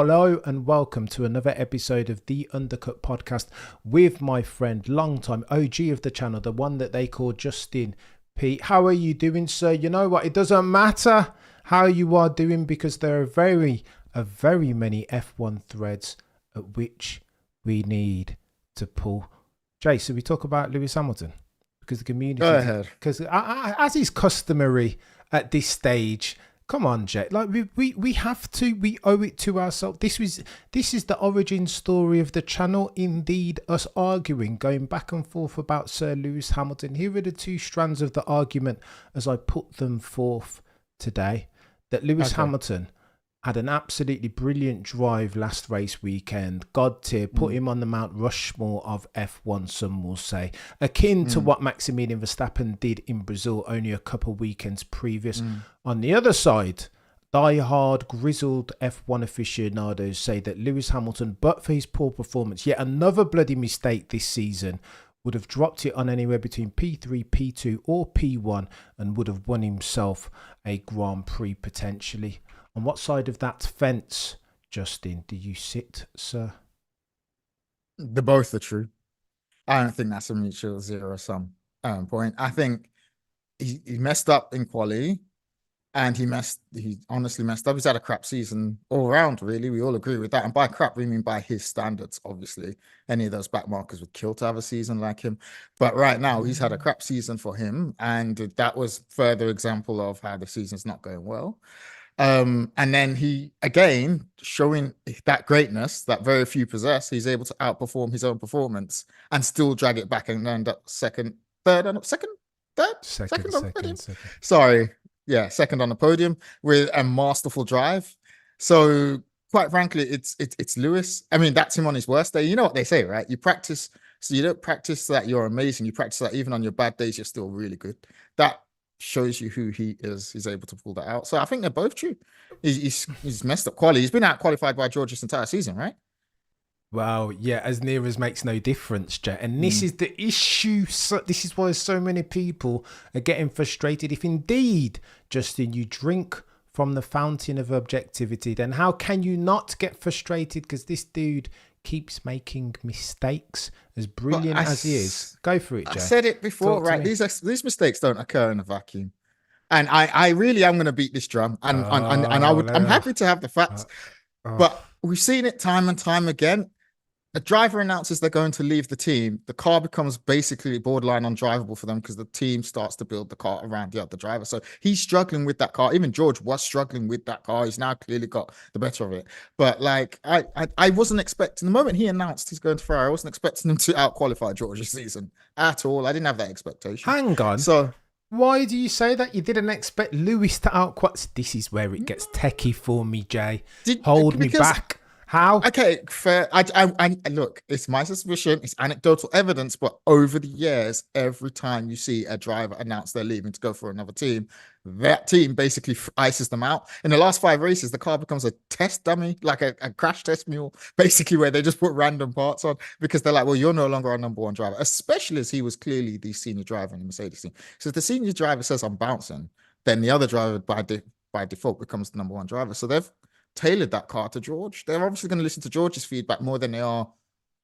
Hello and welcome to another episode of the Undercut podcast with my friend, longtime OG of the channel, the one that they call Justin P. How are you doing, sir? You know what? It doesn't matter how you are doing because there are very many F1 threads at which we need to pull. Jay, so we talk about Lewis Hamilton because the community. Go ahead. Because as is customary at this stage. Come on, Jet. Like we have to. We owe it to ourselves. This is the origin story of the channel. Indeed, us arguing, going back and forth about Sir Lewis Hamilton. Here are the two strands of the argument as I put them forth today. That Lewis Hamilton had an absolutely brilliant drive last race weekend. God tier, put him on the Mount Rushmore of F1, some will say. Akin to what Maximilian Verstappen did in Brazil only a couple weekends previous. On the other side, die-hard, grizzled F1 aficionados say that Lewis Hamilton, but for his poor performance, yet another bloody mistake this season, would have dropped it on anywhere between P3, P2 or P1 and would have won himself a Grand Prix potentially. On what side of that fence, Justin, do you sit, sir? They're both are true. I don't think that's a mutual zero-sum point. I think he messed up in quali, and he honestly messed up. He's had a crap season all around, really. We all agree with that. And by crap, we mean by his standards, obviously. Any of those backmarkers would kill to have a season like him. But right now, he's had a crap season for him, and that was further example of how the season's not going well. And then he, again, showing that greatness that very few possess, he's able to outperform his own performance and still drag it back and end up second on the podium. Sorry. Yeah, second on the podium with a masterful drive. So quite frankly, it's Lewis. I mean, that's him on his worst day. You know what they say, right? You practice, so you don't practice that you're amazing. You practice that even on your bad days, you're still really good. That shows you who he is. He's able to pull that out. So I think they're both true. He's messed up quality. He's been out qualified by George this entire season, right? Well, yeah, as near as makes no difference, Jet. And this is the issue. So this is why so many people are getting frustrated. If indeed, Justin, you drink from the fountain of objectivity, then how can you not get frustrated? Because this dude keeps making mistakes, as brilliant as he is. Go for it, Jay. I said it before, right? These mistakes don't occur in a vacuum. And I really am going to beat this drum. And I'm happy to have the facts. But we've seen it time and time again. A driver announces they're going to leave the team. The car becomes basically borderline undrivable for them because the team starts to build the car around the other driver. So he's struggling with that car. Even George was struggling with that car. He's now clearly got the better of it. But like, I wasn't expecting, the moment he announced he's going to Ferrari, I wasn't expecting him to out-qualify George this season at all. I didn't have that expectation. Hang on. So why do you say that? You didn't expect Lewis to out-qualify? This is where it gets techie for me, Jay. Hold me back. How? Okay, fair. I look, it's my suspicion, it's anecdotal evidence, but over the years, every time you see a driver announce they're leaving to go for another team, that team basically ices them out. In the last 5 races, the car becomes a test dummy, like a crash test mule, basically, where they just put random parts on because they're like, well, you're no longer our number one driver, especially as he was clearly the senior driver in the Mercedes team. So if the senior driver says I'm bouncing, then the other driver by default becomes the number one driver. So they've tailored that car to George. They're obviously going to listen to George's feedback more than they are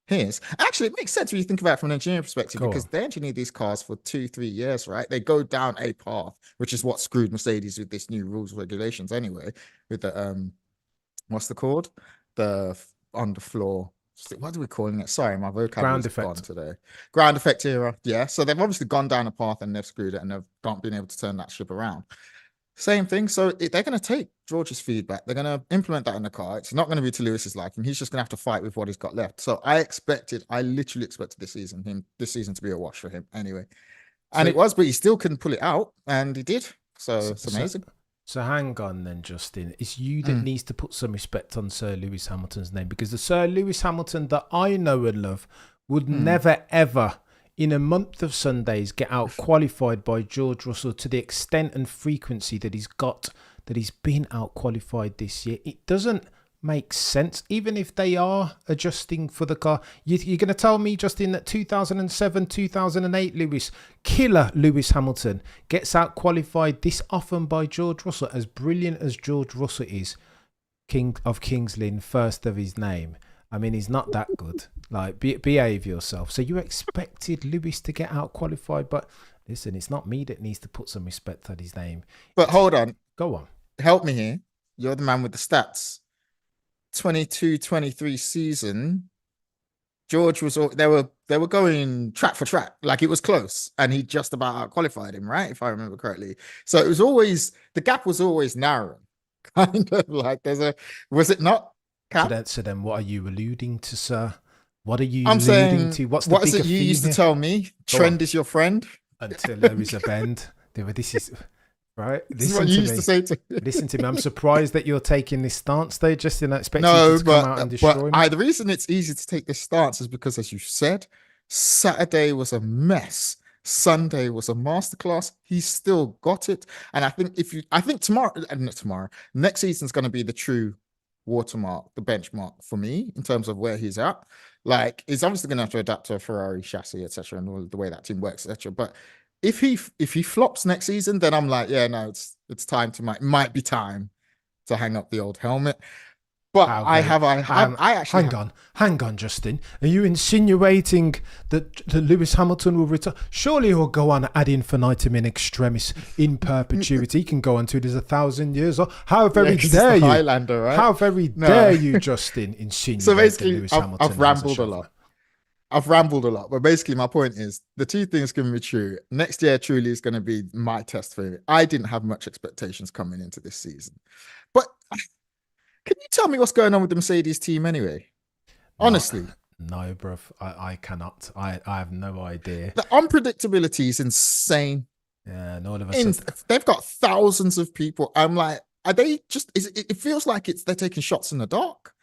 his. Actually, it makes sense when you think about it from an engineering perspective because they engineer these cars for 2-3 years, right? They go down a path, which is what screwed Mercedes with this new rules regulations anyway, with the what's the called? The on the floor. What are we calling it? Sorry, my vocabulary is gone today. Ground effect era. Yeah. So they've obviously gone down a path and they've screwed it and they've not been able to turn that ship around. Same thing. So they're going to take George's feedback. They're going to implement that in the car. It's not going to be to Lewis's liking. He's just going to have to fight with what he's got left. So I literally expected this season to be a wash for him anyway. And it was, but he still couldn't pull it out. And he did. So it's amazing. So hang on then, Justin. It's you that needs to put some respect on Sir Lewis Hamilton's name because the Sir Lewis Hamilton that I know and love would never, ever in a month of Sundays get out qualified by George Russell to the extent and frequency that he's been out qualified this year. It doesn't make sense, even if they are adjusting for the car. You're going to tell me, Justin, that 2007, 2008 killer Lewis Hamilton gets out qualified this often by George Russell, as brilliant as George Russell is. King of Kings Lynn, first of his name. I mean, he's not that good. Like, behave yourself. So you expected Lewis to get out qualified, but listen, it's not me that needs to put some respect on his name. But hold on. Go on. Help me here. You're the man with the stats. 22-23 season. George was they were going track for track, like it was close, and he just about out qualified him, right? If I remember correctly. So it was always the gap was always narrowing. Kind of like was it not? So then what are you alluding to, sir? What are you I'm alluding saying, to? What's what is it you used to tell me? Trend is your friend. Until there is a bend. This is right. This is what you used to say to me. Listen to me. I'm surprised that you're taking this stance, though. Just in expecting you to come out and destroy me. The reason it's easy to take this stance is because, as you said, Saturday was a mess. Sunday was a masterclass. He still got it, and I think next season's going to be the true watermark, the benchmark for me in terms of where he's at. Like, he's obviously going to have to adapt to a Ferrari chassis, etc., and all the way that team works, etc. But if he flops next season, then I'm like, yeah, no, it's time to might be time to hang up the old helmet. But hang on, Justin. Are you insinuating that Lewis Hamilton will retire? Surely he'll go on ad infinitum in extremis in perpetuity. He can go on to it as 1,000 years. Or how very dare you? Highlander, right? How very dare you, Justin, insinuate so basically, that Lewis Hamilton I've rambled a lot. I've rambled a lot, but basically my point is the two things can be true. Next year truly is going to be my test for him. I didn't have much expectations coming into this season, but can you tell me what's going on with the Mercedes team anyway? Honestly. No, bruv. I cannot. I have no idea. The unpredictability is insane. Yeah, and all of a sudden they've got thousands of people. I'm like, are they just it feels like they're taking shots in the dark,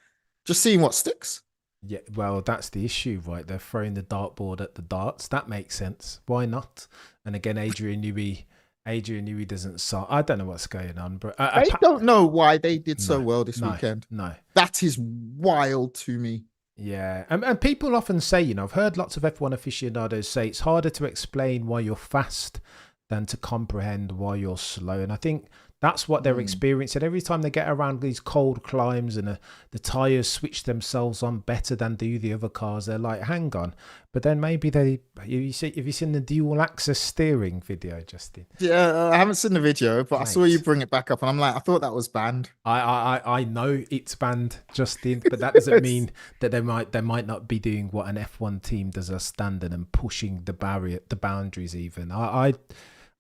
just seeing what sticks. Yeah, well, that's the issue, right? They're throwing the dartboard at the darts. That makes sense. Why not? And again, Adrian Newey doesn't start. I don't know what's going on, but I don't know why they did so well this weekend. No, that is wild to me. Yeah, and people often say, I've heard lots of F1 aficionados say it's harder to explain why you're fast than to comprehend why you're slow, and I think that's what they're experiencing every time they get around these cold climbs and the tyres switch themselves on better than do the other cars. They're like, hang on. But then maybe have you seen the dual axis steering video, Justin? Yeah, I haven't seen the video, but I saw you bring it back up and I'm like, I thought that was banned. I know it's banned, Justin, but that doesn't mean that they might not be doing what an F1 team does as standard and pushing the boundaries even. I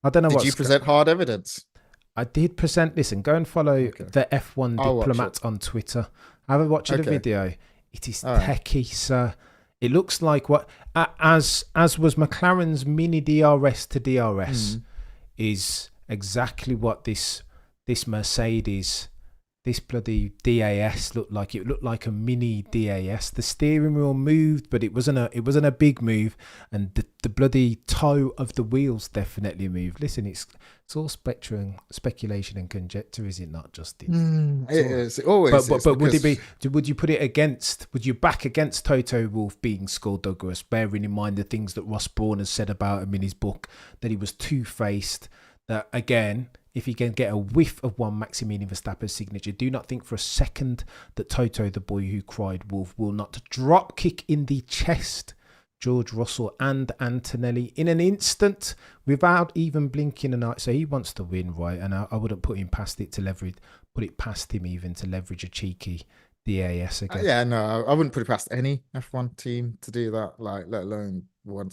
don't know. Did you present hard evidence? I did present. Listen, go and follow the F1 Diplomat on Twitter. Have a watch of the video. It is techie, sir. It looks like what as was McLaren's mini DRS to DRS is exactly what this Mercedes, this bloody DAS looked like. It looked like a mini DAS. The steering wheel moved, but it wasn't a big move, and the bloody toe of the wheels definitely moved. Listen, it's all speculation and conjecture, is it not, Justin? It is. It always is. But would you put it against? Would you back against Toto Wolff being skullduggerous, bearing in mind the things that Ross Brawn has said about him in his book, that he was two-faced, that again, if he can get a whiff of one Maximilian Verstappen's signature, do not think for a second that Toto, the boy who cried wolf, will not drop kick in the chest George Russell and Antonelli in an instant without even blinking an eye. So he wants to win, right? And I wouldn't put it past him even to leverage a cheeky DAS again. Yeah, no, I wouldn't put it past any F1 team to do that, like, let alone one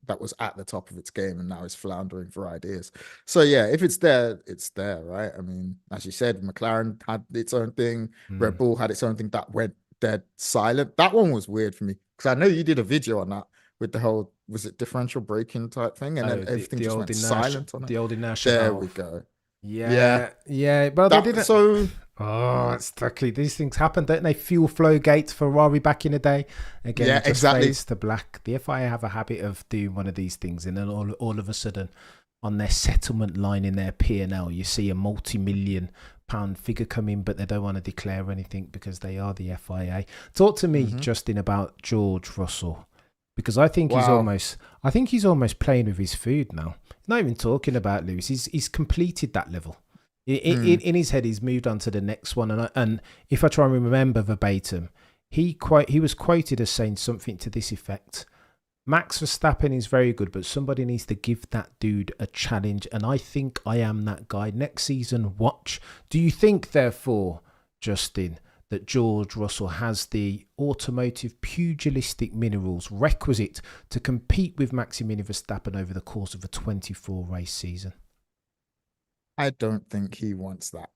that was at the top of its game and now is floundering for ideas. So yeah, if it's there, right? I mean, as you said, McLaren had its own thing, Red Bull had its own thing that went dead silent. That one was weird for me because I know you did a video on that with the whole, was it differential braking type thing, and then everything just went silent on it. The old inertia. There we go. Yeah. Well, they didn't. So, it's tricky. These things happen, don't they? Fuel flow gates, Ferrari back in the day. Again, yeah, exactly. Fades to black. The FIA have a habit of doing one of these things, and then all of a sudden, on their settlement line in their P&L, you see a multi-million-pound figure come in, but they don't want to declare anything because they are the FIA. Talk to me, Justin, about George Russell, because I think he's almost playing with his food now. Not even talking about Lewis. He's completed that level. In his head, he's moved on to the next one. And if I try and remember verbatim, he was quoted as saying something to this effect: Max Verstappen is very good, but somebody needs to give that dude a challenge. And I think I am that guy. Next season, watch. Do you think, therefore, Justin, that George Russell has the automotive pugilistic minerals requisite to compete with Maximilian Verstappen over the course of a 24 race season? I don't think he wants that.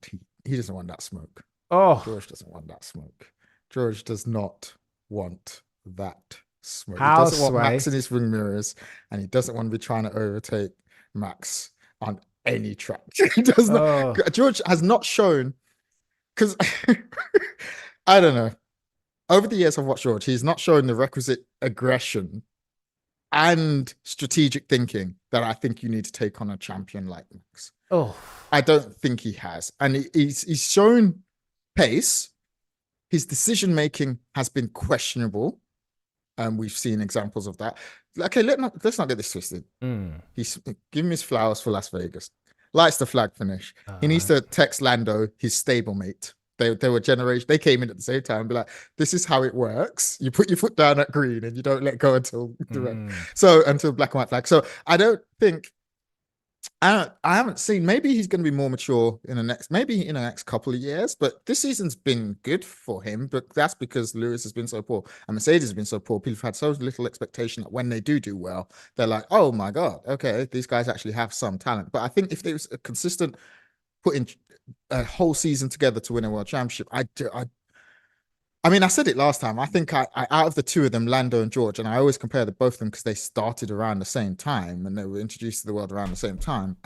He doesn't want that smoke. Oh, George doesn't want that smoke. George does not want that smoke. He how doesn't want sway? Max in his wing mirrors, and he doesn't want to be trying to overtake Max on any track. He does not. Oh, George has not shown, because I don't know. Over the years I've watched George, he's not shown the requisite aggression and strategic thinking that I think you need to take on a champion like Max. oh, I don't think he has. And he's shown pace. His decision making has been questionable. And we've seen examples of that. Okay, let's not get this twisted. He's give him his flowers for Las Vegas. Lights the flag finish. He needs to text Lando, his stablemate. They were generation. They came in at the same time and be like, "This is how it works. You put your foot down at green and you don't let go until the red." So until black and white flag. So I don't think. I haven't seen. Maybe he's going to be more mature in the next couple of years. But this season's been good for him. But that's because Lewis has been so poor and Mercedes has been so poor. People have had so little expectation that when they do well, they're like, "Oh my god, okay, these guys actually have some talent." But I think if there was a consistent putting a whole season together to win a world championship, I mean, I said it last time. I think I out of the two of them, Lando and George, and I always compare the both of them because they started around the same time and they were introduced to the world around the same time.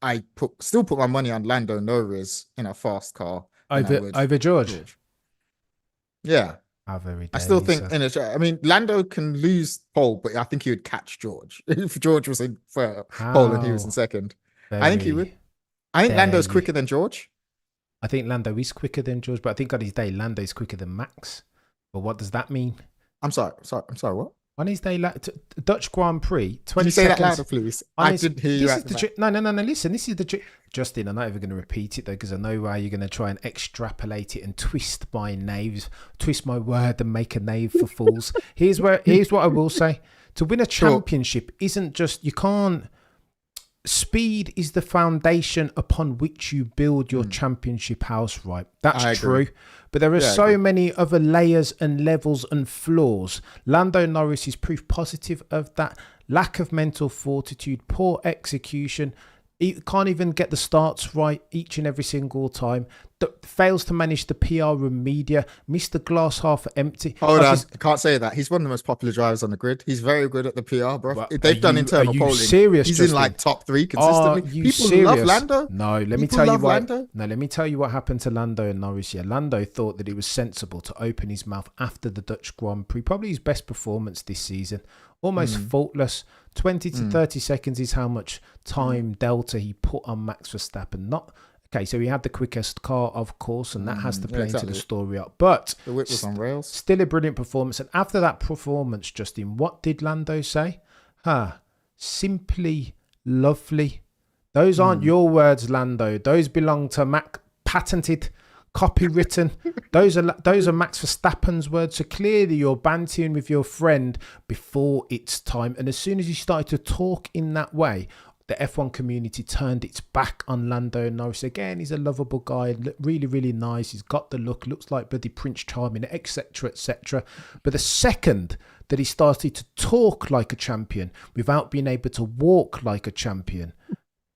I still put my money on Lando Norris in a fast car over George. Yeah, how very. I still think I mean, Lando can lose pole, but I think he would catch George if George was in for pole and he was in second. I think he would. I think Lando's quicker than George. I think Lando is quicker than George, but I think on his day, Lando is quicker than Max. But what does that mean? I'm sorry, what? On his day, Dutch Grand Prix, 20 Can you say seconds. that louder, please? I didn't hear you. No, listen, this is the Justin, I'm not even going to repeat it, though, because I know why you're going to try and extrapolate it and twist my word and make a knave for fools. Here's what I will say. To win a championship isn't just, you can't, speed is the foundation upon which you build your championship house, right? That's true. But there are so many other layers and levels and flaws. Lando Norris is proof positive of that. Lack of mental fortitude, poor execution. He can't even get the starts right each and every single time. Fails to manage the PR and media. Missed the glass half empty. Hold on, I can't say that. He's one of the most popular drivers on the grid. He's very good at the PR, bro. Well, they've done internal polling. Serious, He's Justin? in like top 3 consistently. People serious? love Lando. No, let me tell you what happened to Lando and Norris. Yeah, Lando thought that it was sensible to open his mouth after the Dutch Grand Prix. Probably his best performance this season. Almost faultless. 20 to 30 seconds is how much time delta he put on Max Verstappen. Okay, so he had the quickest car, of course, and that has to play into the story up. But the whip was on rails. Still a brilliant performance. And after that performance, Justin, what did Lando say? Simply lovely. Those aren't your words, Lando. Those belong to Mac, patented, copywritten. Those are Max Verstappen's words. So clearly you're bantering with your friend before it's time. And as soon as you started to talk in that way, the F1 community turned its back on Lando Norris. Again, he's a lovable guy, really, really nice. He's got the look, looks like bloody Prince Charming, etc., etc. But the second that he started to talk like a champion without being able to walk like a champion,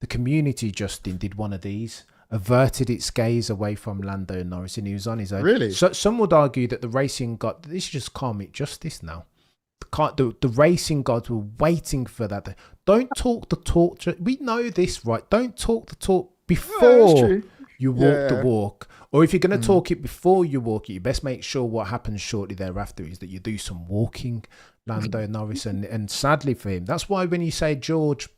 the community, Justin, did one of these, averted its gaze away from Lando Norris, and he was on his own. Really? So some would argue that the racing god, this is just karmic justice now. The racing gods were waiting for that. Don't talk the talk. We know this, right? Don't talk the talk before you walk the walk. Or if you're going to talk it before you walk it, you best make sure what happens shortly thereafter is that you do some walking, Lando Norris. And sadly for him, that's why when you say George,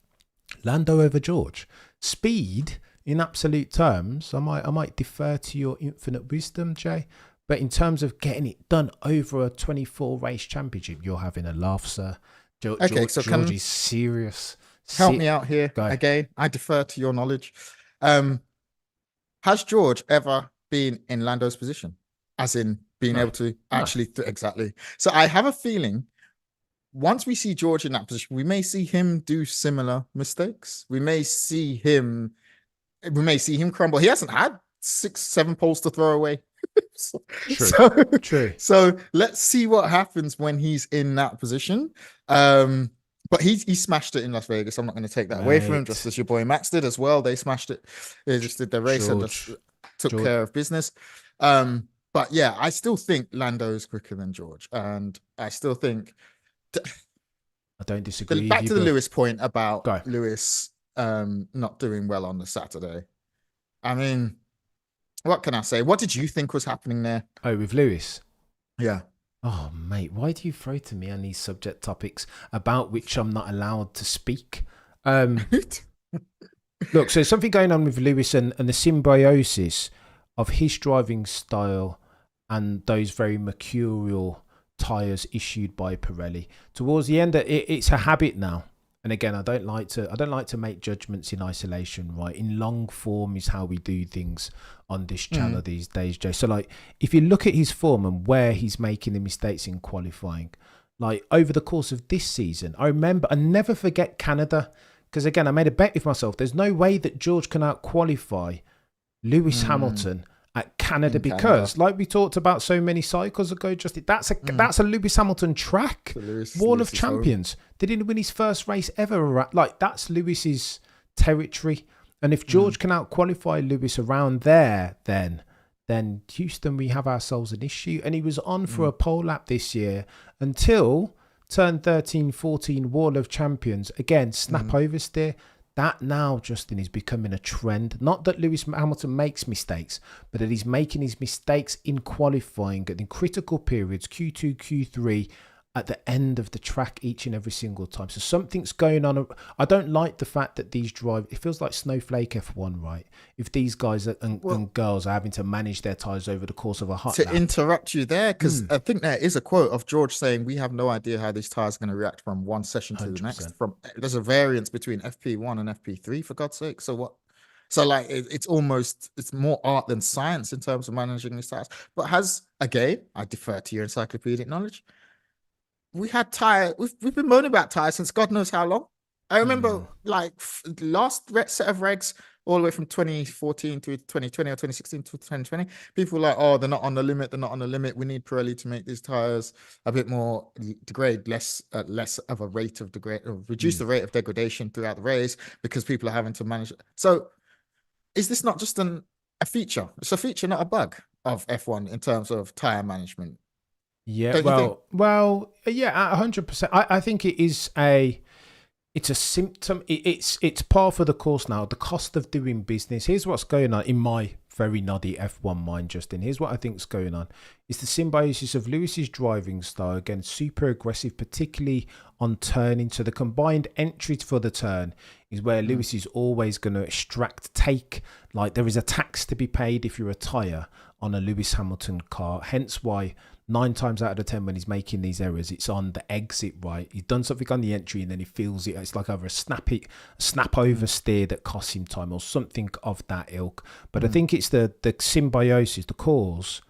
Lando over George, speed in absolute terms, I might defer to your infinite wisdom, Jay. But in terms of getting it done over a 24 race championship, you're having a laugh, sir. George is serious. Help me out here again. I defer to your knowledge. Has George ever been in Lando's position, as in being No, able to no. actually exactly? So I have a feeling once we see George in that position, we may see him do similar mistakes. We may see him crumble. He hasn't had 6, 7 poles to throw away. so, True, so, true. so let's see what happens when he's in that position. But he smashed it in Las Vegas. I'm not going to take that away from him, just Mate, as your boy Max did as well. They smashed it. They just did their race and just George, took George. care of business. But yeah, I still think Lando is quicker than George, and I still think I don't disagree with back you, to the but Lewis point about go. Lewis not doing well on the Saturday. I mean, what can I say? What did you think was happening there? Oh, with Lewis. Yeah. Oh, mate, why do you throw to me on these subject topics about which I'm not allowed to speak? Look, so there's something going on with Lewis and the symbiosis of his driving style and those very mercurial tyres issued by Pirelli. Towards the end, it's a habit now. And again, I don't like to make judgments in isolation, right? In long form is how we do things on this channel these days, Joe. So like, if you look at his form and where he's making the mistakes in qualifying, like over the course of this season, I never forget Canada, because again, I made a bet with myself. There's no way that George can out qualify Lewis Hamilton at Canada, because like we talked about so many cycles ago, that's a Lewis Hamilton track. Wall of Champions. They didn't win his first race ever. Like, that's Lewis's territory. And if George can out qualify Lewis around there, then Houston, we have ourselves an issue. And he was on for a pole lap this year until turn 13, 14, Wall of Champions. Again, snap oversteer. That now, Justin, is becoming a trend. Not that Lewis Hamilton makes mistakes, but that he's making his mistakes in qualifying in critical periods, Q2, Q3, at the end of the track each and every single time. So something's going on. I don't like the fact that these it feels like Snowflake F1, right? If these guys and girls are having to manage their tyres over the course of a hot lap. Interrupt you there, because I think there is a quote of George saying, we have no idea how these tyres are going to react from one session to 100%. The next. There's a variance between FP1 and FP3, for God's sake. So what? So like, it's more art than science in terms of managing these tyres. But I defer to your encyclopedic knowledge. We've been moaning about tires since God knows how long. I remember like last set of regs all the way from 2014 to 2020 or 2016 to 2020. People were like, oh, they're not on the limit. We need Pirelli to make these tires a bit more degrade, less of a rate of degrade, or reduce the rate of degradation throughout the race, because people are having to manage it. So is this not just a feature? It's a feature, not a bug, of F1 in terms of tire management. Yeah, well, yeah, 100%. I think it's a symptom. It's par for the course now. The cost of doing business. Here's what's going on in my very noddy F1 mind, Justin. Here's what I think's going on. It's the symbiosis of Lewis's driving style, again, super aggressive, particularly on turning. So the combined entry for the turn is where Lewis is always going to like there is a tax to be paid if you're a tyre on a Lewis Hamilton car. Hence why 9 times out of 10 when he's making these errors, it's on the exit, right? He's done something on the entry and then he feels it. It's like either a snap oversteer that costs him time or something of that ilk. But I think it's the symbiosis, the cause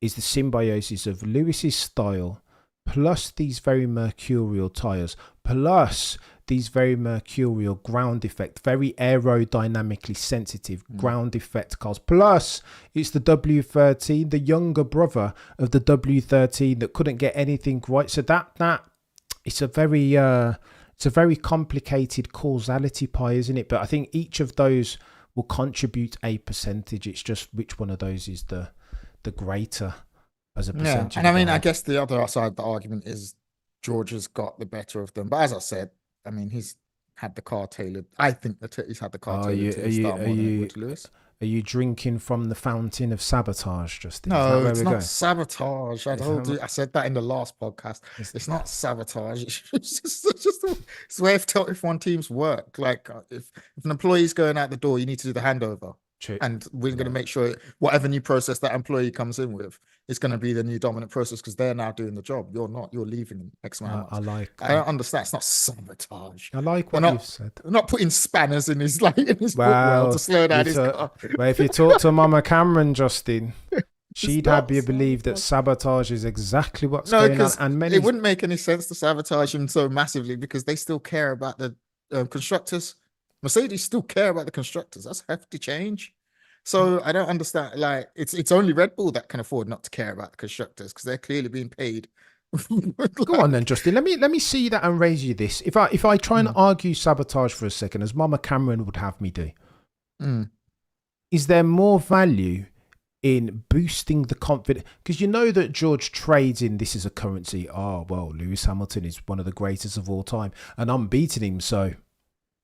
is the symbiosis of Lewis's style plus these very mercurial tyres, plus these very mercurial ground effect, very aerodynamically sensitive ground effect cars. Plus, it's the W13, the younger brother of the W13 that couldn't get anything right. So that it's a very complicated causality pie, isn't it? But I think each of those will contribute a percentage. It's just which one of those is the greater as a percentage. Yeah, and I mean, I guess the other side of the argument is George has got the better of them. But as I said, I mean, he's had the car tailored. I think that he's had the car tailored to his style more than George Lewis. Are you drinking from the fountain of sabatage, Justin? No, it's not sabotage. I said that in the last podcast. It's not sabotage. It's just a way of telling if one team's work. Like if an employee's going out the door, you need to do the handover. True. And we're going to Yeah. make sure whatever new process that employee comes in with is going to be the new dominant process because they're now doing the job. You're not. You're leaving in X amount of I months. like I don't understand. It's not sabotage. I like They're what you've not. said. They're not putting spanners in his footwell to Well, slow down his car. if you talk to Mama Cameron, Justin, she'd have you not believe that sabotage is exactly what's No, going on. because And many it wouldn't make any sense to sabotage him so massively because they still care about the constructors. Mercedes still care about the constructors. That's hefty change. So I don't understand. Like it's only Red Bull that can afford not to care about the constructors because they're clearly being paid. Go on then, Justin. Let me see that and raise you this. If I try and argue sabotage for a second, as Mama Cameron would have me do, is there more value in boosting the confidence? Because you know that George trades in this as a currency. Oh well, Lewis Hamilton is one of the greatest of all time, and I'm beating him. So,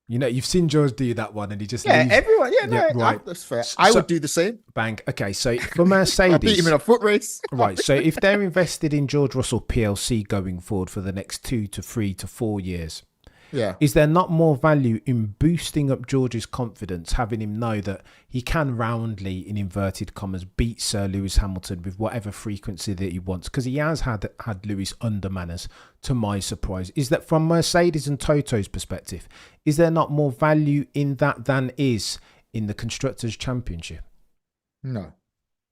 you know, you've seen George do that one, and he just leaves. Everyone. Yeah, no, right. That's fair. I would do the same. Bang. Okay, so for Mercedes, I beat him in a foot race. Right. So if they're invested in George Russell PLC going forward for the next 2 to 3 to 4 years, Yeah. is there not more value in boosting up George's confidence, having him know that he can roundly, in inverted commas, beat Sir Lewis Hamilton with whatever frequency that he wants? Because he has had Lewis under manners, to my surprise. Is that from Mercedes and Toto's perspective, is there not more value in that than is in the Constructors' Championship? No,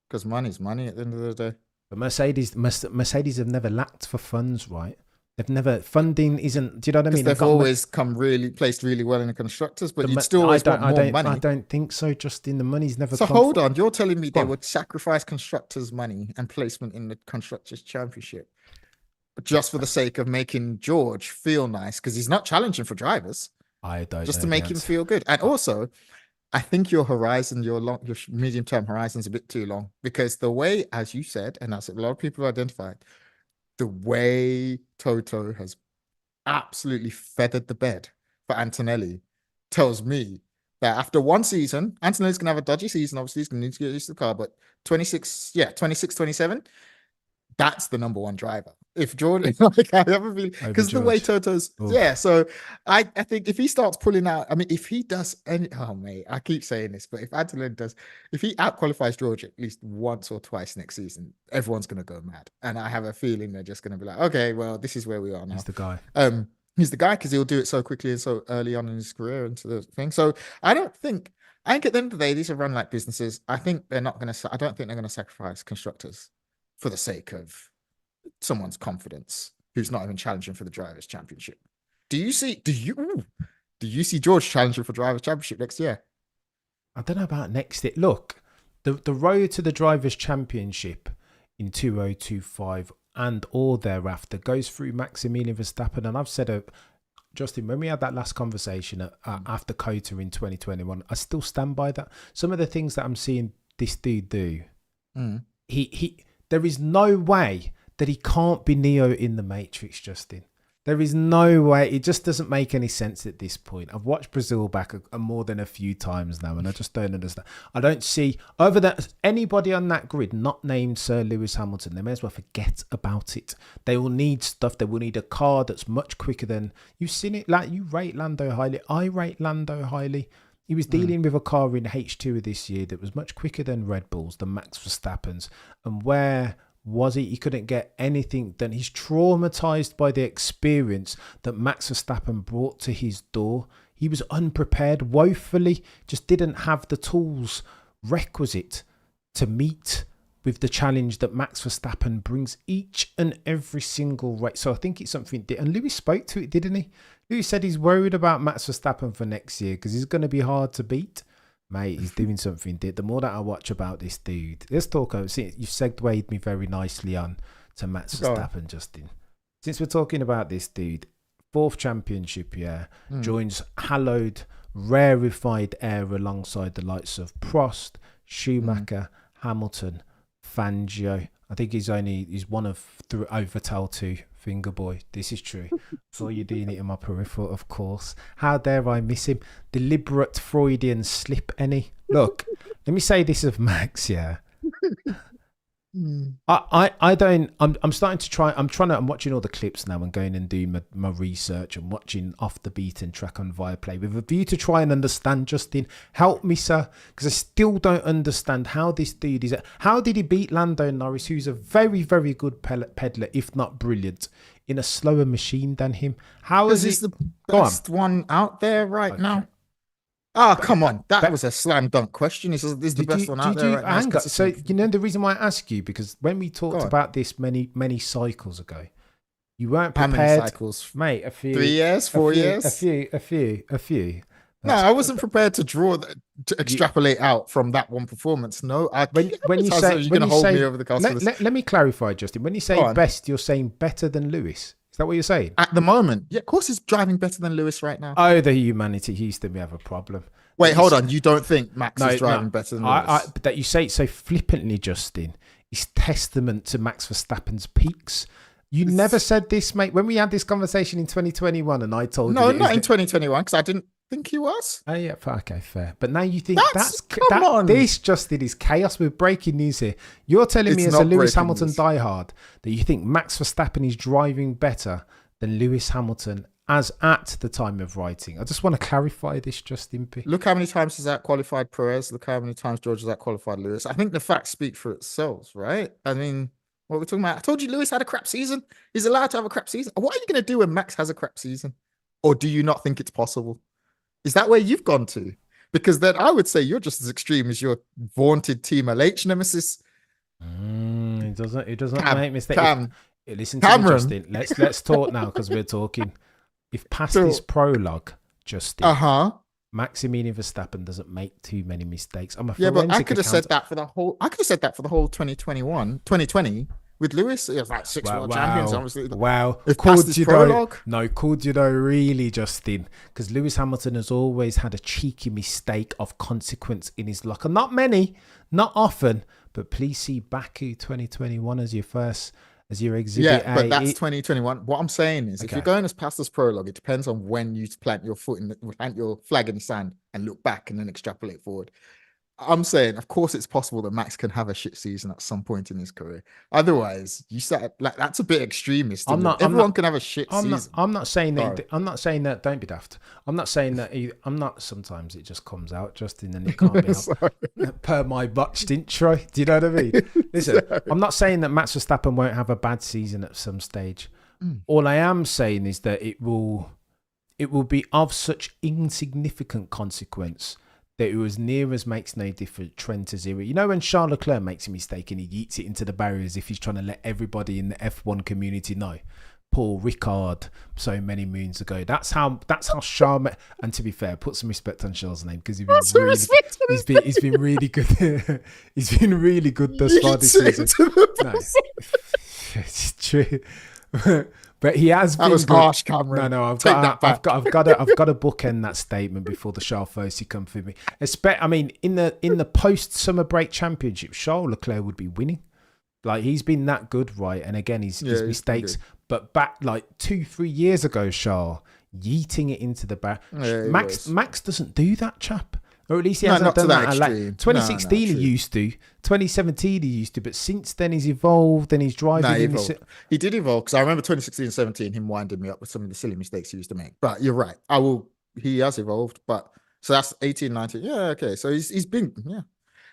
because money's money at the end of the day. But Mercedes have never lacked for funds, right? They've never, funding isn't, do you know what I mean? They've always placed really well in the constructors, but you'd still always want more money. I don't think so, Justin. The money's never So come. hold on, you're telling me they would sacrifice constructors' money and placement in the constructors' championship just for the sake of making George feel nice because he's not challenging for drivers. I don't just know to make him feel good. And also, I think your medium-term horizon's a bit too long because the way, as you said, and as a lot of people have identified, the way Toto has absolutely feathered the bed for Antonelli tells me that after one season, Antonelli's going to have a dodgy season. Obviously, he's going to need to get used to the car, but 26, 27, that's the number one driver. If Jordan, like I have a feeling, because the way Toto's, so I think if he starts pulling out, I mean, if he does any, oh mate, I keep saying this, but if Antonelli if he outqualifies George at least once or twice next season, everyone's going to go mad. And I have a feeling they're just going to be like, okay, well, this is where we are now. He's the guy. He's the guy because he'll do it so quickly and so early on in his career into the thing. So I think at the end of the day, these are run like businesses. I don't think they're going to sacrifice constructors for the sake of someone's confidence who's not even challenging for the drivers' championship. Do you see George challenging for drivers' championship next year? I don't know about next year. Look, the road to the drivers' championship in 2025 and or thereafter goes through Maximilian Verstappen. And I've said, Justin, when we had that last conversation after COTA in 2021, I still stand by that. Some of the things that I'm seeing this dude do, there is no way that he can't be Neo in the Matrix, Justin. There is no way. It just doesn't make any sense at this point. I've watched Brazil back more than a few times now, and I just don't understand. I don't see, other than anybody on that grid not named Sir Lewis Hamilton, they may as well forget about it. They will need stuff. They will need a car that's much quicker than, you've seen it, like you rate Lando highly. I rate Lando highly. He was dealing with a car in H2 of this year that was much quicker than Red Bull's, than Max Verstappen's, and where was he couldn't get anything done. He's traumatized by the experience that Max Verstappen brought to his door. He was unprepared, woefully, just didn't have the tools requisite to meet with the challenge that Max Verstappen brings each and every single race. So I think it's something, and Lewis spoke to it, didn't he? Lewis said he's worried about Max Verstappen for next year because he's going to be hard to beat. Mate, he's doing something. The more that I watch about this dude, let's talk. You've segued me very nicely on to Max Verstappen, Justin. Since we're talking about this dude, 4th championship, joins hallowed, rarefied air alongside the likes of Prost, Schumacher, Hamilton, Fangio. I think he's one of Overtal 2. Finger boy, this is true. Saw you doing it in my peripheral, of course. How dare I miss him? Deliberate Freudian slip, any? Look, let me say this of Max, I don't. I'm starting to try. I'm watching all the clips now and going and doing my research and watching Off the Beaten Track on Viaplay with a view to try and understand. Justin, help me, sir, because I still don't understand how this dude is. How did he beat Lando Norris, who's a very, very good peddler, if not brilliant, in a slower machine than him? How is Because he? he's the best one out there right now. Oh, come on. That was a slam dunk question. Is the best one out there right now. Hang on. So, you know, the reason why I ask you, because when we talked about this many cycles ago, you weren't prepared. How many cycles? Mate, a few. 3 years? 4 years? A few. No, I wasn't prepared to extrapolate out from that one performance. No, when you say you're going to hold me over the cost. Let me clarify, Justin. When you say best, you're saying better than Lewis. Is that what you're saying? At the moment, yeah, of course he's driving better than Lewis right now. Oh, the humanity. Houston, we have a problem. Wait, hold on. You don't think Max is driving better than Lewis? But that you say it so flippantly, Justin, is testament to Max Verstappen's peaks. You never said this, mate. When we had this conversation in 2021 and I told you... No, not in 2021, because I didn't think he was. Oh, yeah, okay, fair. But now you think come on. This, Justin, is chaos. We're breaking news here. You're telling me as a Lewis Hamilton diehard that you think Max Verstappen is driving better than Lewis Hamilton as at the time of writing. I just want to clarify this, Justin P. Look how many times he's out-qualified Perez. Look how many times George has out-qualified Lewis. I think the facts speak for itself, right? I mean, what we're talking about. I told you Lewis had a crap season. He's allowed to have a crap season. What are you going to do when Max has a crap season? Or do you not think it's possible? Is that where you've gone to? Because then I would say you're just as extreme as your vaunted Team LH nemesis. It doesn't make mistakes. Listen to Cameron. me, Justin. Let's talk now because we're talking. If past this prologue, Justin, Maximilian Verstappen doesn't make too many mistakes. I'm a but I could have said that for the whole. I could have said that for the whole 2020 with Lewis. It was like 6 world champions. Obviously, wow. Could you know, really, Justin? Because Lewis Hamilton has always had a cheeky mistake of consequence in his locker. Not many, not often, but please see Baku 2021 as your exhibit. Yeah, but that's 2021. What I'm saying is, if you're going as past this prologue, it depends on when you plant your flag in the sand and look back and then extrapolate forward. I'm saying, of course, it's possible that Max can have a shit season at some point in his career. Otherwise, you said like that's a bit extremist. Everyone can have a shit season. I'm not saying that. I'm not saying that. Don't be daft. I'm not saying that. I'm not. Sometimes it just comes out, Justin, and it can't be helped. Per my botched intro. Do you know what I mean? Listen, I'm not saying that Max Verstappen won't have a bad season at some stage. All I am saying is that it will be of such insignificant consequence that it was near as makes no difference trend to zero. You know when Charles Leclerc makes a mistake and he yeets it into the barriers if he's trying to let everybody in the F1 community know. Paul Ricard so many moons ago. That's how Charles. And to be fair, put some respect on Charles' name because he's been really good. He's been really good thus far this season. No, it's true. But he has been. That was harsh, Cameron. No, I've got to bookend that statement before the Charles Fossey come for me. I mean, in the post summer break championship, Charles Leclerc would be winning. Like he's been that good, right? And again, his mistakes. But back like 2-3 years ago, Charles yeeting it into the back. Max doesn't do that, chap. Or at least he hasn't done that. Like 2016 he used to, 2017 he used to, but since then he's evolved and he's driving. He did evolve because I remember 2016 and 17 him winding me up with some of the silly mistakes he used to make. But you're right. He has evolved. But so that's 18, 19. Yeah, okay. So he's been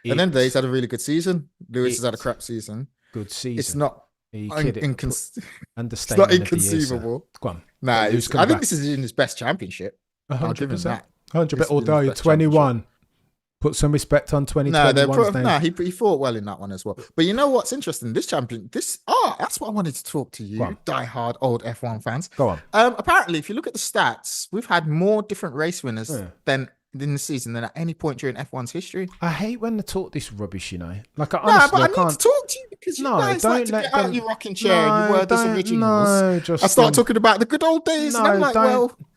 And then he's had a really good season. Lewis has had a crap season. Good season. It's not it's not inconceivable. Go on. Nah, I think this is in his best championship. 100%. 100%. Although 21. Put some respect on 2021. He fought well in that one as well. But you know what's interesting? That's what I wanted to talk to you, diehard old F1 fans. Go on. Apparently, if you look at the stats, we've had more different race winners than in the season than at any point during F1's history. I hate when they talk this rubbish, you know. Like, but I need to talk to you because you guys like to get out your rocking chair and you were those originals. I start talking about the good old days and I'm like,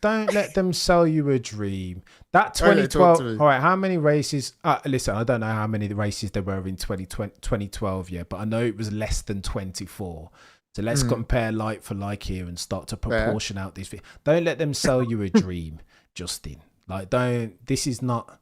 don't let them sell you a dream. That 2012, all right, how many races? Listen, I don't know how many races there were in 2012 yet, but I know it was less than 24. So let's compare like for like here and start to proportion out these things. Don't let them sell you a dream, Justin. Like, this is not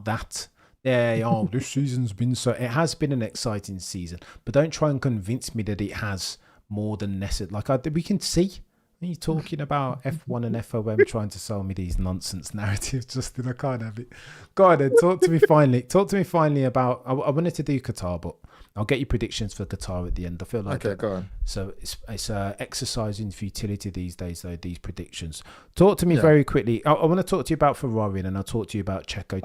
that. Yeah, oh, this season's been so. It has been an exciting season, but don't try and convince me that it has more than necessary. Like we can see. Are you talking about F1 and FOM trying to sell me these nonsense narratives, Justin? I can't have it. Go on then. Talk to me finally. Talk to me finally about. I wanted to do Qatar, but I'll get your predictions for Qatar at the end. I feel like Okay, go on. so it's exercise in futility these days, though, these predictions. Talk to me Yeah. very quickly. I want to talk to you about Ferrari, and then I'll talk to you about Checo.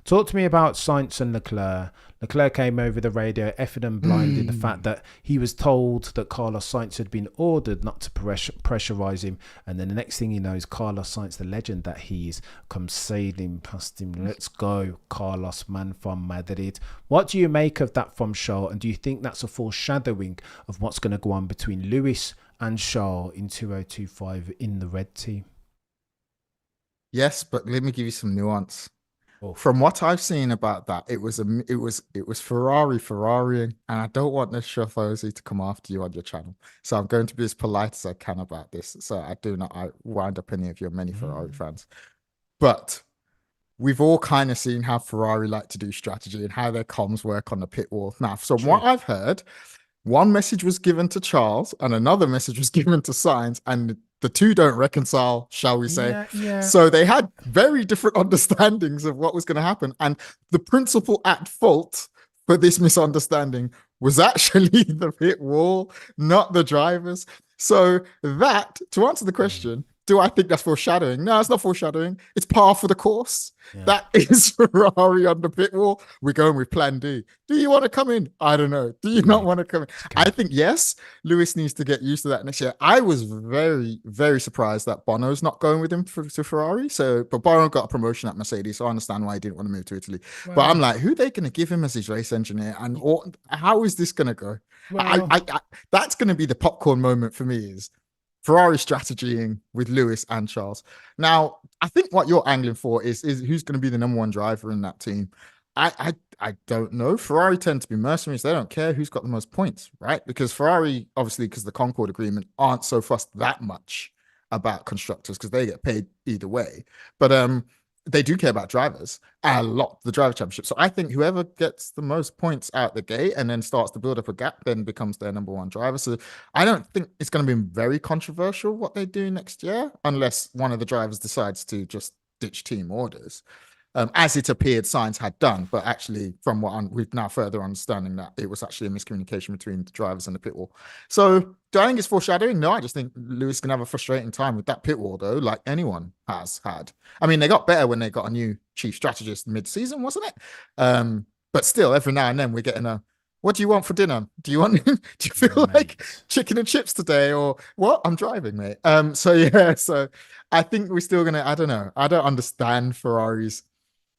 Talk to me about Sainz and Leclerc. Leclerc came over the radio, effing and blinding the fact that he was told that Carlos Sainz had been ordered not to pressurize him. And then the next thing he knows, Carlos Sainz, the legend that he is, comes sailing past him. Let's go, Carlos, man from Madrid. What do you make of that from Charles? And do you think that's a foreshadowing of what's going to go on between Lewis and Charles in 2025 in the red team? Yes, but let me give you some nuance. Oh. From what I've seen about that, it was Ferrari, and I don't want the Tifosi to come after you on your channel. So I'm going to be as polite as I can about this. So I wind up any of your many Ferrari fans. But we've all kind of seen how Ferrari like to do strategy and how their comms work on the pit wall. Now, so what I've heard, one message was given to Charles and another message was given to Sainz, and the two don't reconcile, shall we say. Yeah. So they had very different understandings of what was going to happen. And the principal at fault for this misunderstanding was actually the pit wall, not the drivers. So that, to answer the question, do I think that's foreshadowing? No, it's not foreshadowing. It's par for the course. Yeah. That is Ferrari on the pit wall. We're going with plan D. Do you want to come in? I don't know. Do you not want to come in? I think, yes, Lewis needs to get used to that next year. I was very, very surprised that Bono's not going with him to Ferrari. But Bono got a promotion at Mercedes, so I understand why he didn't want to move to Italy. Well, but I'm like, who are they going to give him as his race engineer? And how is this going to go? Well, that's going to be the popcorn moment for me, is Ferrari strategying with Lewis and Charles. Now, I think what you're angling for is who's going to be the number one driver in that team. I don't know. Ferrari tend to be mercenaries. They don't care who's got the most points, right? Because Ferrari, obviously, because the Concord agreement, aren't so fussed that much about constructors because they get paid either way. But they do care about drivers a lot, the driver championship. So I think whoever gets the most points out the gate and then starts to build up a gap then becomes their number one driver. So I don't think it's going to be very controversial what they do next year, unless one of the drivers decides to just ditch team orders. As it appeared Sainz had done, but actually from what we've now further understanding that it was actually a miscommunication between the drivers and the pit wall. So do I think it's foreshadowing? No, I just think Lewis can have a frustrating time with that pit wall though, like anyone has had. I mean, they got better when they got a new chief strategist mid-season, wasn't it? But still, every now and then we're getting what do you want for dinner? Do you feel like chicken and chips today, or what? I'm driving, mate. So I think we're still gonna, I don't know. I don't understand Ferrari's.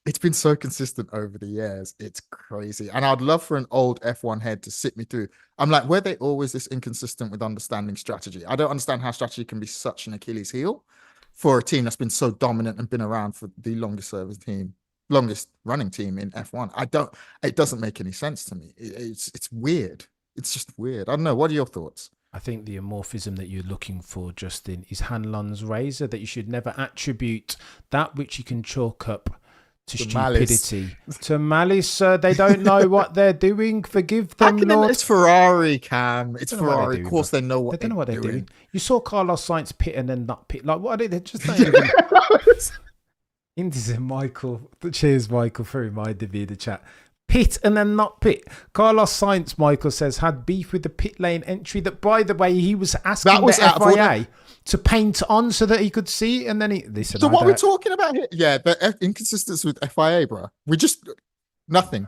It's been so consistent over the years. It's crazy. And I'd love for an old F1 head to sit me through. I'm like, were they always this inconsistent with understanding strategy? I don't understand how strategy can be such an Achilles heel for a team that's been so dominant and been around for the longest running team in F1. It doesn't make any sense to me. It's weird. It's just weird. I don't know. What are your thoughts? I think the amorphism that you're looking for, Justin, is Hanlon's razor, that you should never attribute that which you can chalk up to stupidity, to malice. They don't know what they're doing. Forgive them, Lord. It's Ferrari, Cam. It's Ferrari. Of course, they know what they don't know what they're doing. You saw Carlos Sainz pit and then not pit. Like, what are they just not even... Into Michael. Cheers, Michael, for reminding me of the chat. Pit and then not pit. Carlos Sainz, Michael says, had beef with the pit lane entry that, by the way, he was asking the FIA to paint on so that he could see, and then listen. So what we're talking about here, yeah, the inconsistency with FIA, bro. We just nothing.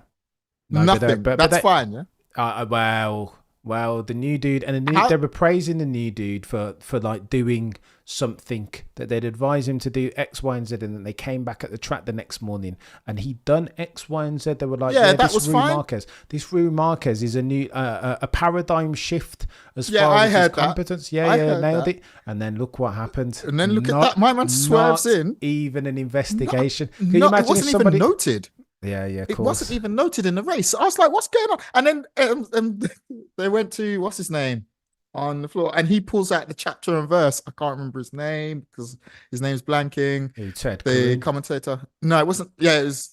Nothing. That's fine, yeah. Well, the new dude and they were praising the new dude for like doing something that they'd advise him to do X, Y, and Z, and then they came back at the track the next morning and he'd done X, Y, and Z. They were like, that was fine. This Rue Marquez is a new a paradigm shift as far as his competence. Nailed it. And then look what happened. And then look at that. My man swerves in. Even an investigation. Can you imagine it wasn't even noted. Yeah, of course. It wasn't even noted in the race. I was like, what's going on? And then they went to, what's his name, on the floor, and he pulls out the chapter and verse. I can't remember his name because his name's blanking. Ted, the commentator. No, it wasn't. Yeah, it was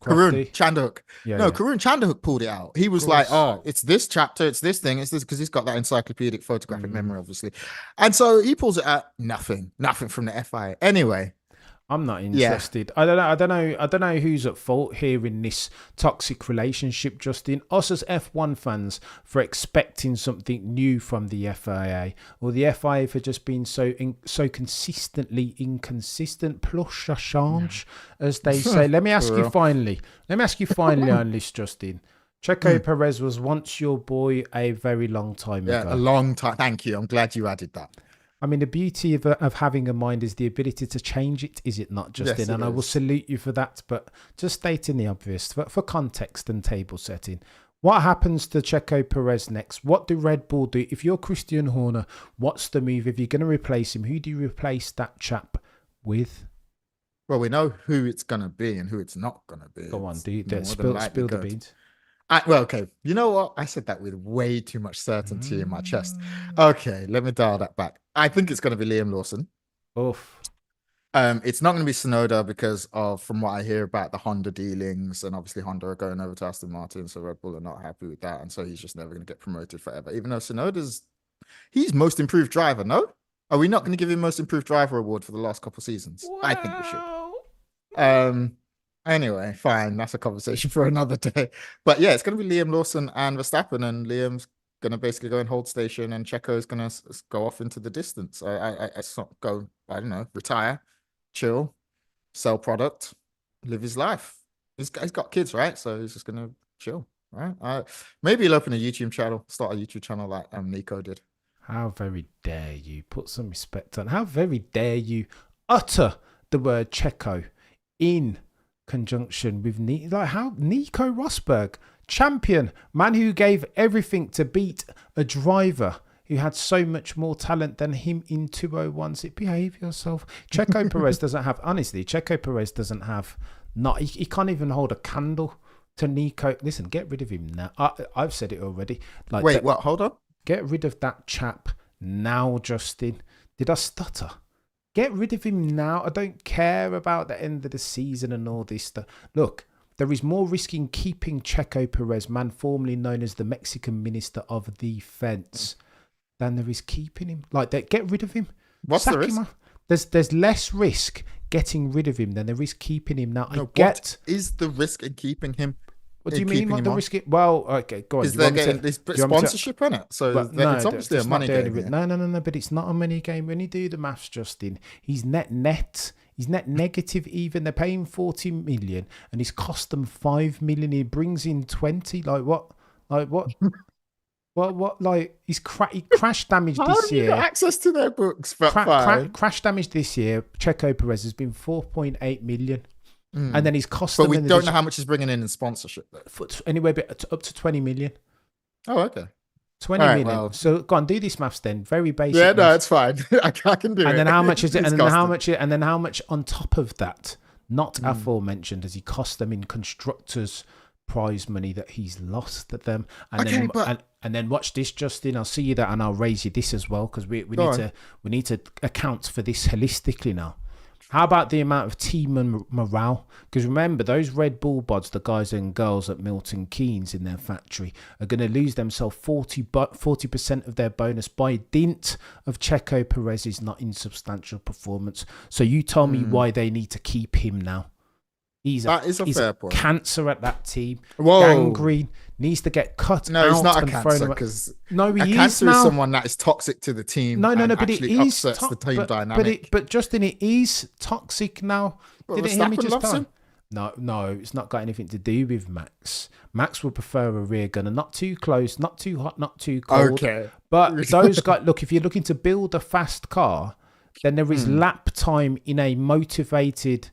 Karun Crofty. Chandhook. Yeah, No, yeah. Karun Chandhook pulled it out. He was like, Course. "Oh, it's this chapter, it's this thing, it's this," because he's got that encyclopedic photographic Mm. memory, obviously. And so he pulls it out. Nothing from the FIA. Anyway, I'm not yeah. interested. I don't know who's at fault here in this toxic relationship, Justin. Us as F1 fans for expecting something new from the FIA, or the FIA for just being so consistently inconsistent. Plus a change, as they say. Let me ask you finally on this, Justin. Checo Perez was once your boy a very long time ago. A long time. Thank you. I'm glad you added that. I mean, the beauty of having a mind is the ability to change it, is it not, Justin? Yes, it and I will is. salute you for that. But just stating the obvious, for context and table setting, what happens to Checo Perez next? What do Red Bull do? If you're Christian Horner, what's the move? If you're going to replace him, who do you replace that chap with? Well, we know who it's going to be and who it's not going to be. Go on, It's do more than spill likely the going to- beans. Well, okay. You know what? I said that with way too much certainty in my chest. Okay, let me dial that back. I think it's going to be Liam Lawson. Oof. It's not going to be Tsunoda because of, from what I hear about the Honda dealings, and obviously Honda are going over to Aston Martin, so Red Bull are not happy with that, and so he's just never going to get promoted forever. Even though he's most improved driver. No, are we not going to give him most improved driver award for the last couple of seasons? Wow. I think we should. Anyway, fine. That's a conversation for another day. But yeah, it's going to be Liam Lawson and Verstappen, and Liam's going to basically go and hold station, and Checo's going to go off into the distance. I don't know, retire, chill, sell product, live his life. He's got kids, right? So he's just going to chill, right? Maybe he'll open a YouTube channel, start a YouTube channel like Nico did. How very dare you put some respect on? How very dare you utter the word Checo in conjunction with how Nico Rosberg, champion, man who gave everything to beat a driver who had so much more talent than him in 201. So behave yourself. Checo Perez doesn't have, honestly, he can't even hold a candle to Nico. Listen, get rid of him now. I've said it already. Wait, what? Hold on. Get rid of that chap now, Justin. Did I stutter? Get rid of him now. I don't care about the end of the season and all this stuff. Look, there is more risk in keeping Checo Perez, man formerly known as the Mexican Minister of Defense, than there is keeping him. Get rid of him. What's the risk? There's less risk getting rid of him than there is keeping him now. What is the risk in keeping him? What do you mean? What the risk? Well, okay, go on. Is there getting this sponsorship on it? So it's obviously a money game. No, but it's not a money game. When you do the maths, Justin, he's net. He's net negative even. They're paying 40 million and he's cost them 5 million. He brings in 20. Like what? He crash damage this year. How do you got access to their books? Crash damage this year, Checo Perez has been 4.8 million. And then he's cost them. But we don't know how much he's bringing in sponsorship. Anywhere up to 20 million. Oh, okay. 20 million. Well, so go on, do this maths then. Very basic. Yeah, no, it's fine. I can do it. And then how much is it? And then how much on top of that, not aforementioned, does he cost them in constructors' prize money that he's lost at them? And then watch this, Justin. I'll see you that, and I'll raise you this as well because we need to account for this holistically now. How about the amount of team morale? Because remember, those Red Bull bods, the guys and girls at Milton Keynes in their factory, are going to lose themselves 40% of their bonus by dint of Checo Perez's not insubstantial performance. So you tell me why they need to keep him now. He's a fair point. Cancer at that team. Whoa. Gangrene. Needs to get cut. No, he's not a cancer because cancer is someone that is toxic to the team. No, but it is upsets the team dynamic. But Justin, it is toxic now. Didn't hear me just tell? No, it's not got anything to do with Max. Max would prefer a rear gunner, not too close, not too hot, not too cold. Okay, but those guys, look, if you're looking to build a fast car, then there is lap time in a motivated,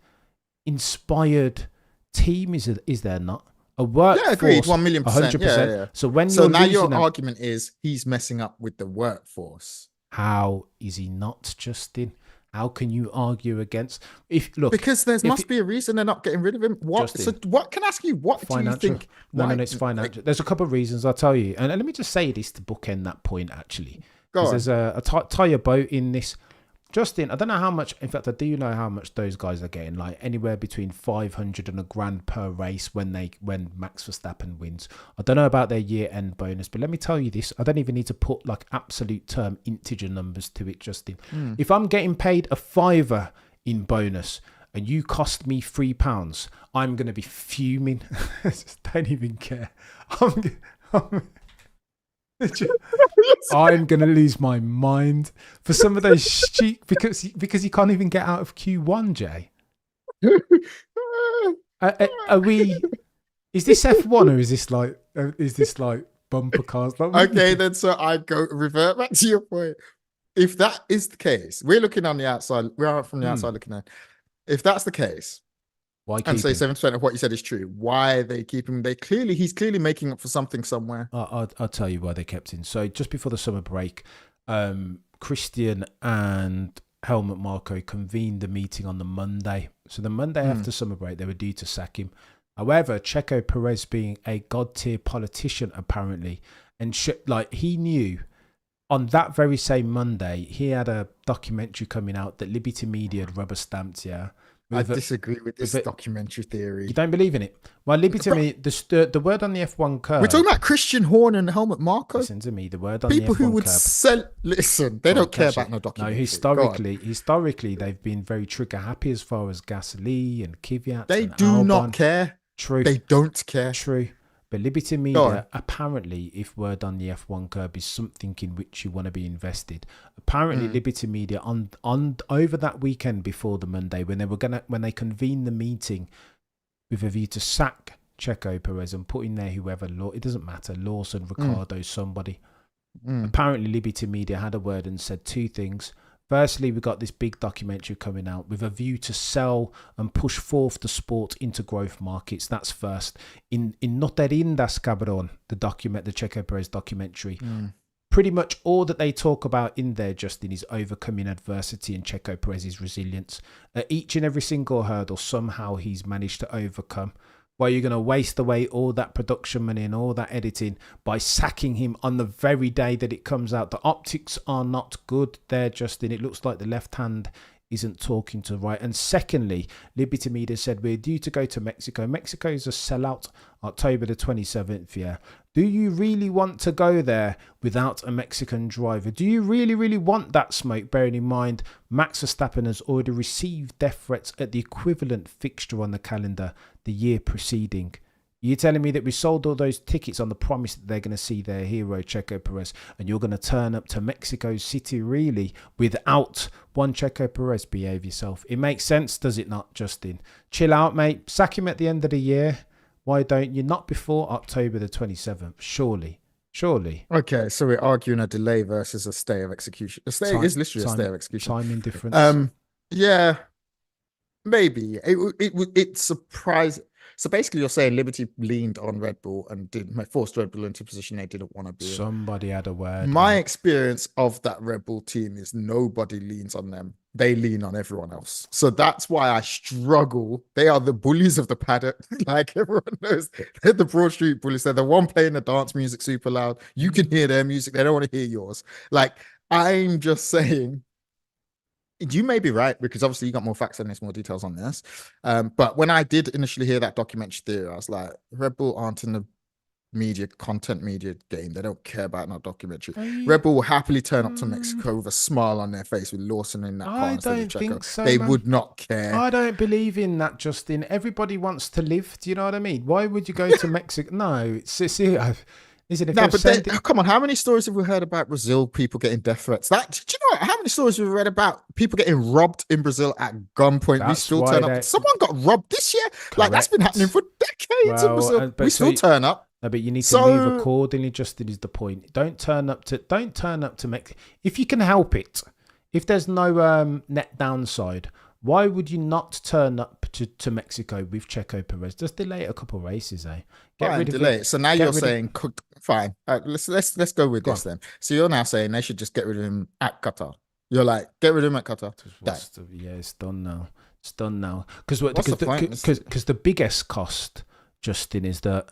inspired team. Is there not? A workforce, yeah, agreed, 1,000,000%. 100%. Yeah. So now your argument is he's messing up with the workforce. How is he not, Justin? How can you argue against? Because there must be a reason they're not getting rid of him. What? Justin, so what? Can I ask you? What financial. Do you think? No, it's financial. There's a couple of reasons I'll tell you, and let me just say this to bookend that point. Actually, go on. There's a tie a boat in this. Justin, I don't know how much. In fact, I do know how much those guys are getting. Like anywhere between 500 and £1,000 per race when Max Verstappen wins. I don't know about their year-end bonus, but let me tell you this: I don't even need to put like absolute term integer numbers to it, Justin. If I'm getting paid a fiver in bonus and you cost me £3, I'm gonna be fuming. I just don't even care. I'm gonna lose my mind for some of those cheap because you can't even get out of Q1, Jay. Are we? Is this F1 or is this like bumper cars? Like, Okay, then so I go revert back to your point. If that is the case, we're looking on the outside. We are from the outside looking in. If that's the case, why and keep say him? 7% of what you said is true, why are they keep him? He's clearly making up for something somewhere. I'll tell you why they kept him. So just before the summer break, Christian and Helmut Marko convened the meeting on the Monday. So the Monday after summer break, they were due to sack him. However, Checo Perez, being a god-tier politician apparently, and he knew on that very same Monday, he had a documentary coming out that Liberty Media had rubber stamped, yeah. I disagree with this documentary theory. You don't believe in it? Well, Liberty Media, the word on the F1 curve. We're talking about Christian Horner and Helmut Marko. Listen to me. The word on people the F1 who would curve. sell. Listen, they don't care about no documentary. No, historically, they've been very trigger happy as far as Gasly and Kvyat. They and do Albon. not care. True. They don't care. True. But Liberty Media, apparently, if word on the F1 curb is something in which you want to be invested, apparently Liberty Media on over that weekend before the Monday when they convened the meeting with a view to sack Checo Perez and put in there whoever, it doesn't matter, Lawson, Ricciardo, somebody. Apparently Liberty Media had a word and said two things. Firstly, we got this big documentary coming out with a view to sell and push forth the sport into growth markets. That's first. In Not Rindas Cabrón, the Checo Perez documentary, pretty much all that they talk about in there, Justin, is overcoming adversity and Checo Perez's resilience. At each and every single hurdle, somehow he's managed to overcome. Why you're going to waste away all that production money and all that editing by sacking him on the very day that it comes out. The optics are not good there, Justin. It looks like the left hand isn't talking to the right. And secondly, Liberty Media said we're due to go to Mexico. Mexico is a sellout, October the 27th, yeah. Do you really want to go there without a Mexican driver? Do you really, really want that smoke? Bearing in mind, Max Verstappen has already received death threats at the equivalent fixture on the calendar the year preceding. You're telling me that we sold all those tickets on the promise that they're going to see their hero, Checo Perez, and you're going to turn up to Mexico City, really, without one Checo Perez? Behave yourself. It makes sense, does it not, Justin? Chill out, mate. Sack him at the end of the year. Why don't you? Not before October the 27th, surely. Okay, so we're arguing a delay versus a stay of execution. A stay is literally a stay of execution. Timing difference. Yeah, maybe. It's surprising. So basically, you're saying Liberty leaned on Red Bull and forced Red Bull into a position they didn't want to be in. Somebody had a word. My experience of that Red Bull team is nobody leans on them. They lean on everyone else. So that's why I struggle. They are the bullies of the paddock. Like everyone knows, they're the Broad Street bullies. They're the one playing the dance music super loud. You can hear their music. They don't want to hear yours. Like, I'm just saying, you may be right, because obviously you got more facts on this, more details on this. But when I did initially hear that documentary theory, I was like, Red Bull aren't in the content media game. They don't care about that documentary. Red Bull will happily turn up to Mexico with a smile on their face with Lawson in that car. I don't think so. They would not care. I don't believe in that, Justin. Everybody wants to live. Do you know what I mean? Why would you go to Mexico? No, come on, how many stories have we heard about Brazil people getting death threats? Do you know how many stories we've read about people getting robbed in Brazil at gunpoint? We still turn up. Someone got robbed this year. Correct. Like, that's been happening for decades in Brazil. We still turn up. No, but you need to move accordingly, Justin, is the point. Don't turn up to Mexico. If you can help it, if there's no net downside, why would you not turn up to Mexico with Checo Perez? Just delay it a couple of races, eh? Delay it. So now you're saying, fine. Let's go with this then. So you're now saying they should just get rid of him at Qatar. You're like, get rid of him at Qatar. It's done now. It's done now. Because the biggest cost, Justin, is that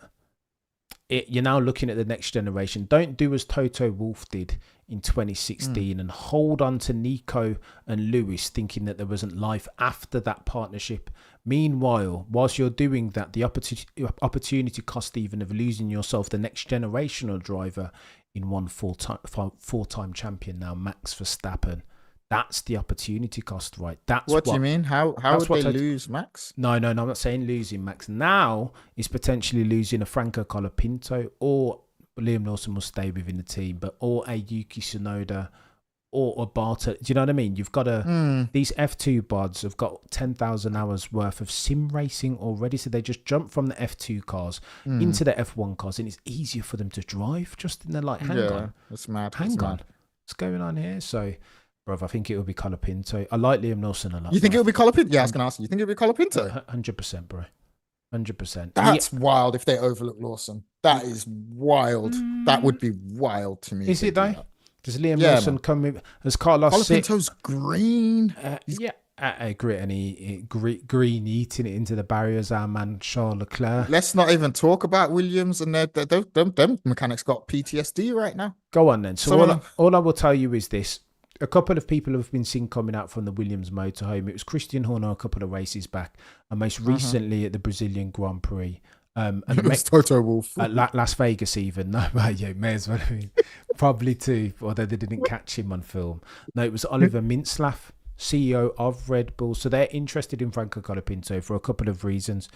you're now looking at the next generation. Don't do as Toto Wolff did in 2016 and hold on to Nico and Lewis thinking that there wasn't life after that partnership. Meanwhile, whilst you're doing that, the opportunity cost even of losing yourself the next generational driver in one four-time champion now, Max Verstappen. That's the opportunity cost, right? That's what do you mean? How would they lose Max? No, I'm not saying losing Max. Now is potentially losing a Franco Colapinto, or Liam Lawson will stay within the team, or a Yuki Tsunoda or a Barta. Do you know what I mean? You've got these F2 bods have got 10,000 hours worth of sim racing already, so they just jump from the F2 cars into the F1 cars, and it's easier for them to drive. Just in the hang on, that's mad. Hang on, what's going on here? So, bruv, I think it will be Colapinto. I like Liam Lawson a lot. You think it will be Colapinto? Yeah, I was going to ask you. You think it will be Colapinto? 100%, bro. 100%. That's wild if they overlook Lawson. That is wild. That would be wild to me. Is it though? Does Liam Lawson come in as Carlos? Colapinto's green. I agree, and he green eating it into the barriers. Our man Charles Leclerc. Let's not even talk about Williams and them mechanics got PTSD right now. Go on then. So all I will tell you is this. A couple of people have been seen coming out from the Williams motorhome. It was Christian Horner a couple of races back, and most recently at the Brazilian Grand Prix. And it was Toto Wolff. At Las Vegas even. No, yeah, may as well. I mean, probably too, although they didn't catch him on film. No, it was Oliver Mintzlaff, CEO of Red Bull. So they're interested in Franco Colapinto for a couple of reasons.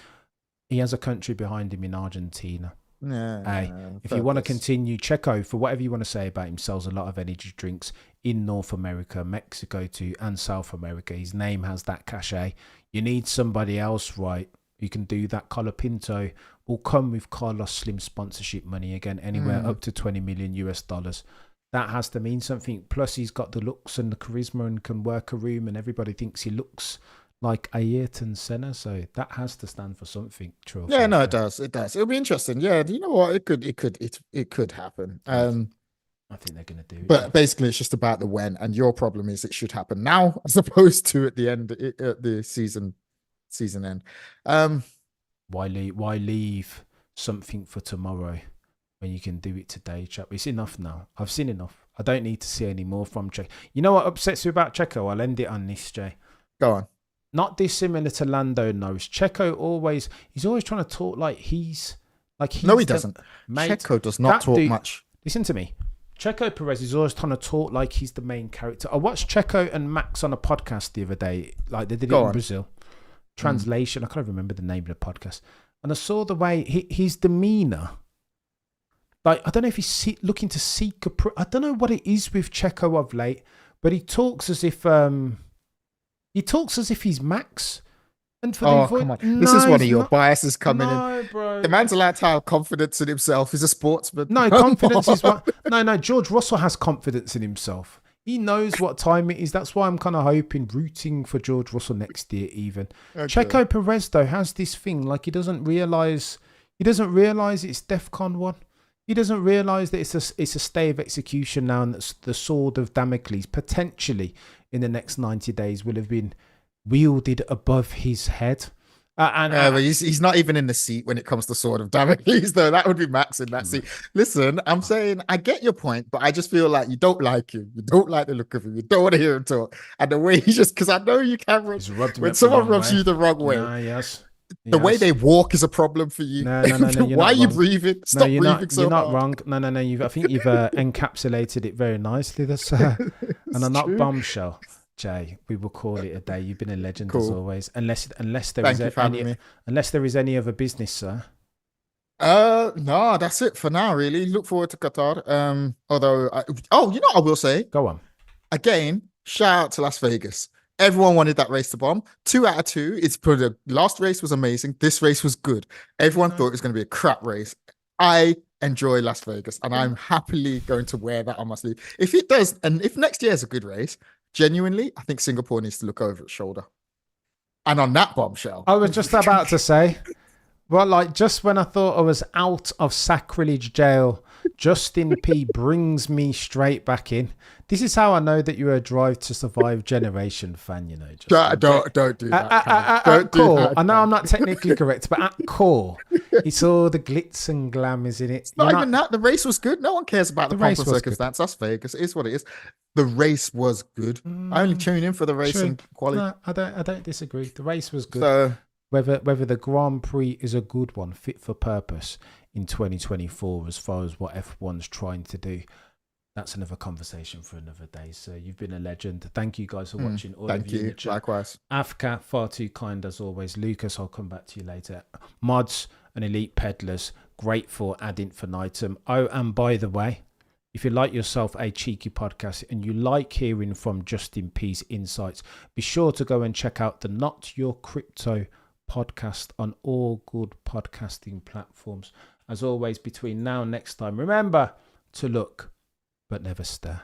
He has a country behind him in Argentina. If you want to continue, Checo, for whatever you want to say about him, sells a lot of energy drinks in North America, Mexico too, and South America. His name has that cachet. You need somebody else, right, who can do that. Colapinto will come with Carlos Slim sponsorship money again, anywhere up to $20 million. That has to mean something. Plus, he's got the looks and the charisma and can work a room, and everybody thinks he looks like Ayrton Senna, so that has to stand for something. True. Yeah, no, it does. It'll be interesting. Yeah, you know what? It could happen. I think they're going to do it. But basically, it's just about the when, and your problem is it should happen now as opposed to at the end, at the season end. Why leave something for tomorrow when you can do it today, chap? It's enough now. I've seen enough. I don't need to see any more from Checo. You know what upsets me about Checo? I'll end it on this, Jay. Go on. Not dissimilar to Lando Norris. Checo he's always trying to talk like he's no, he doesn't. Checo does not talk much. Listen to me. Checo Perez is always trying to talk like he's the main character. I watched Checo and Max on a podcast the other day, like they did it in Brazil. Translation, I can't remember the name of the podcast. And I saw the way his demeanour. Like, I don't know if he's looking to seek I don't know what it is with Checo of late, but he talks as if he's Max. And for come on. This is one of your biases coming in. Bro. The man's allowed to have confidence in himself. He's a sportsman. No, confidence is what. No. George Russell has confidence in himself. He knows what time it is. That's why I'm kind of rooting for George Russell next year even. Okay. Checo Perez, though, has this thing. Like, he doesn't realise it's DEFCON 1. He doesn't realise that it's a stay of execution now, and that the sword of Damocles potentially in the next 90 days will have been wielded above his head. But he's not even in the seat when it comes to sword of Damocles, though. That would be Max in that seat. Listen, I'm saying I get your point, but I just feel like you don't like him. You don't like the look of him. You don't want to hear him talk. And the way because I know you can when someone rubs you the wrong way. The way they walk is a problem for you. No. Why are you breathing? Stop breathing so hard. You're not wrong. No. I think you've encapsulated it very nicely. That's and a not bombshell. Jay, we will call it a day. You've been a legend as always. Unless there is any other business, sir. No, that's it for now. Really, look forward to Qatar. Although, I will say, go on again. Shout out to Las Vegas. Everyone wanted that race to bomb. 2 out of 2. The last race was amazing. This race was good. Everyone thought it was going to be a crap race. I enjoy Las Vegas, and I'm happily going to wear that on my sleeve. If it does, and if next year is a good race. Genuinely, I think Singapore needs to look over its shoulder. And on that bombshell. I was just about to say, well, like just when I thought I was out of sacrilege jail Justin P brings me straight back in. This is how I know that you're a Drive to Survive generation fan, you know. Justin. Don't do that. Cam. Don't At do core, that, I know Cam. I'm not technically correct, but at core, it's all the glitz and glamours in it. It's not even that. The race was good. No one cares about the pomp and circumstance. That's Vegas. It is what it is. The race was good. I only tune in for the race and quality. No, I don't disagree. The race was good. So whether the Grand Prix is a good one, fit for purpose in 2024, as far as what F1's trying to do, that's another conversation for another day. So you've been a legend. Thank you guys for watching. All thank of you. Likewise. Afka, far too kind as always. Lucas, I'll come back to you later. Mods and Elite Peddlers, great for ad infinitum. Oh, and by the way, if you like yourself a cheeky podcast and you like hearing from Justin P's insights, be sure to go and check out the Not Your Crypto podcast on all good podcasting platforms. As always, between now and next time, remember to look but never stare.